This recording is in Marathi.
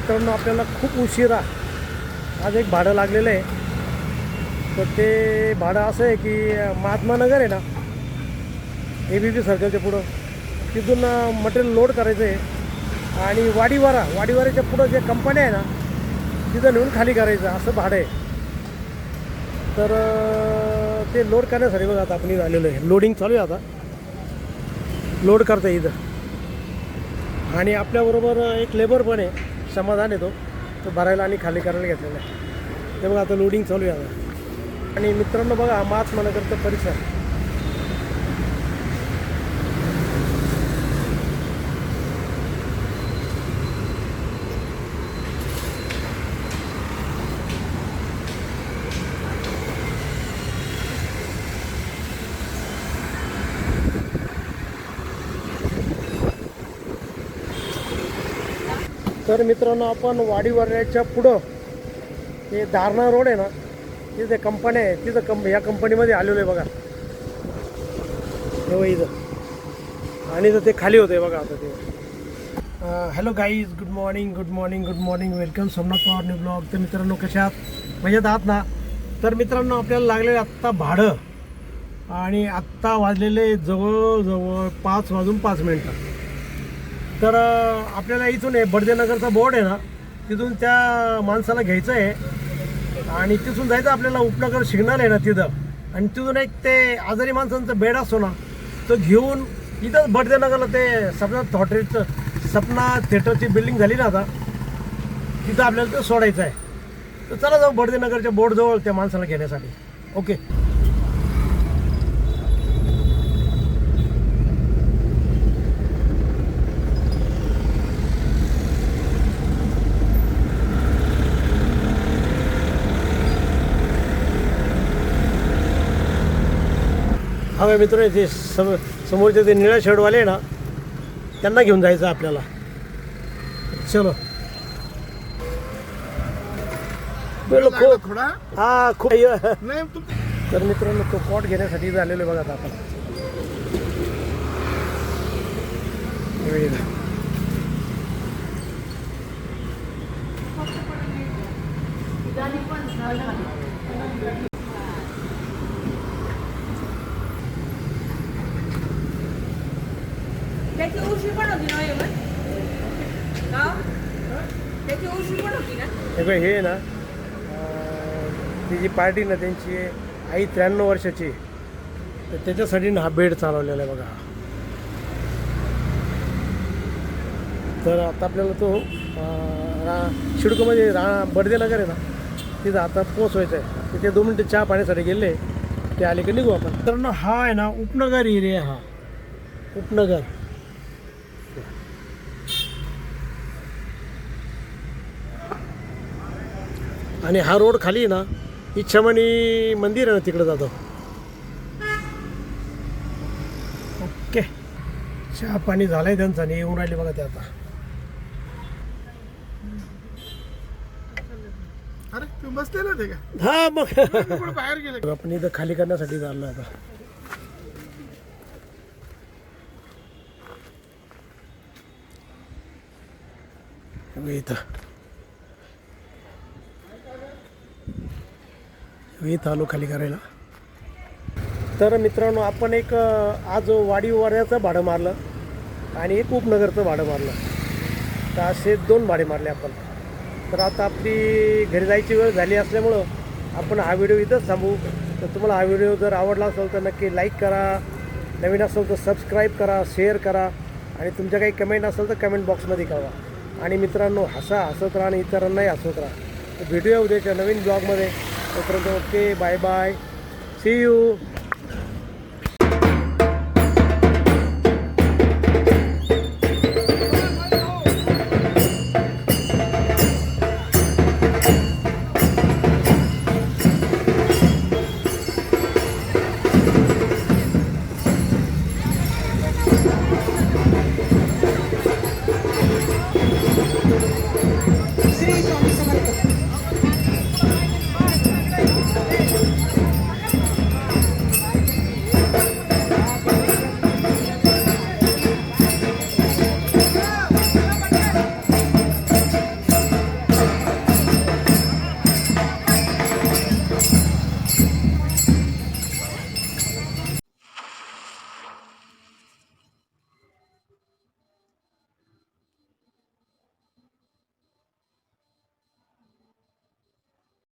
मित्रांनो आपल्याला खूप उशिरा आज एक भाडं लागलेलं आहे. तर ते भाडं असं आहे की महात्मा नगर आहे ना, ABP सर्कलच्या पुढं, तिथून मटेरियल लोड करायचं आहे आणि वाडीवाऱ्याच्या पुढं जे कंपन्या आहे ना तिथं नेऊन खाली करायचं असं भाडं आहे. तर ते लोड करण्यासाठी बघा आता आपण आलेलो आहे. लोडिंग चालू आहे, आता लोड करता इथं. आणि आपल्याबरोबर एक लेबर पण आहे, समाधान येतो तो भरायला आणि खाली करायला घेतलेला आहे. ते बघा आता लोडिंग चालू आहे आता. आणि मित्रांनो बघा महात्मा नगरचा परिसर. तर मित्रांनो आपण वाडीवाऱ्याच्या पुढं हे दारणा रोड आहे ना, तिथे कंपन्या आहे, तिथं या कंपनीमध्ये आलेलो आहे बघा. हे इथं आणि इथं ते खाली होते बघा आता ते. Hello guys, good morning good morning good morning, welcome Somnath Pawar new blog. तर मित्रांनो कशा आहात, मजेत आहात ना? तर मित्रांनो आपल्याला लागलेलं आत्ता भाडं आणि आत्ता वाजलेले जवळजवळ 5:05. तर आपल्याला इथून आहे बडदेनगरचा बोर्ड आहे ना, तिथून त्या माणसाला घ्यायचं आहे आणि तिथून जायचं आपल्याला उपनगर सिग्नल आहे ना तिथं. आणि तिथून एक ते आजारी माणसांचा बेड असतो ना, तो घेऊन इथंच बडदेनगरला ते सपना थिएटरची बिल्डिंग झाली ना आता, तिथं आपल्याला ते सोडायचं आहे. तर चला जाऊ बडदेनगरच्या बोर्डजवळ त्या माणसाला घेण्यासाठी. ओके. हा मित्र ते समोरचे ते निळ्या शर्टवाले आहे ना, त्यांना घेऊन जायचं आपल्याला. चलो. खूप हा खूप. तर मित्रांनो तो पॉट घेण्यासाठी झालेलो बघा आता आपण. त्याची उशी पण होती ना एवढं? त्याची उशी पण होती ना? हे ना ती जी पार्टी ना त्यांची आई 93 वर्षाची, तर त्याच्यासाठी ना हा बेड चालवलेला आहे बघा. तर आता आपल्याला तो शिडकोमध्ये बडदेनगर आहे ना, तिथं आता पोचवायचं आहे. तिथे 2 मिनटं चहा पाण्यासाठी गेले, ते आले की निघू आपण. तर ना हा आहे ना उपनगर एरिया, हा उपनगर. आणि हा रोड खाली ना इच्छामणी मंदिर आहे ना, तिकडं जातो. ओके. चहा पाणी झालंय त्यांचं आणि येऊन राहिले बघा ते आता. अरे तू बसलेला होते का? हा मग बाहेर गेले. आपण इथं खाली करण्यासाठी चाललो आता. इथं आलो खाली करायला. तर मित्रांनो आपण एक आज वाडीवाऱ्याचं भाडं मारलं आणि एक उपनगरचं भाडं मारलं. तर असे 2 भाडे मारले आपण. तर आता आपली घरी जायची वेळ झाली असल्यामुळं आपण हा व्हिडिओ इथंच थांबू. तर तुम्हाला हा व्हिडिओ जर आवडला असेल तर नक्की लाईक करा, नवीन असेल तर सबस्क्राईब करा, शेअर करा आणि तुमच्या काही कमेंट असेल तर कमेंट बॉक्समध्ये कळवा. आणि मित्रांनो हसत राहा आणि इतरांनाही हसवत राहा. तर भेटूया उद्याच्या नवीन ब्लॉगमध्ये. तोपर्यंत okay, bye bye, see you.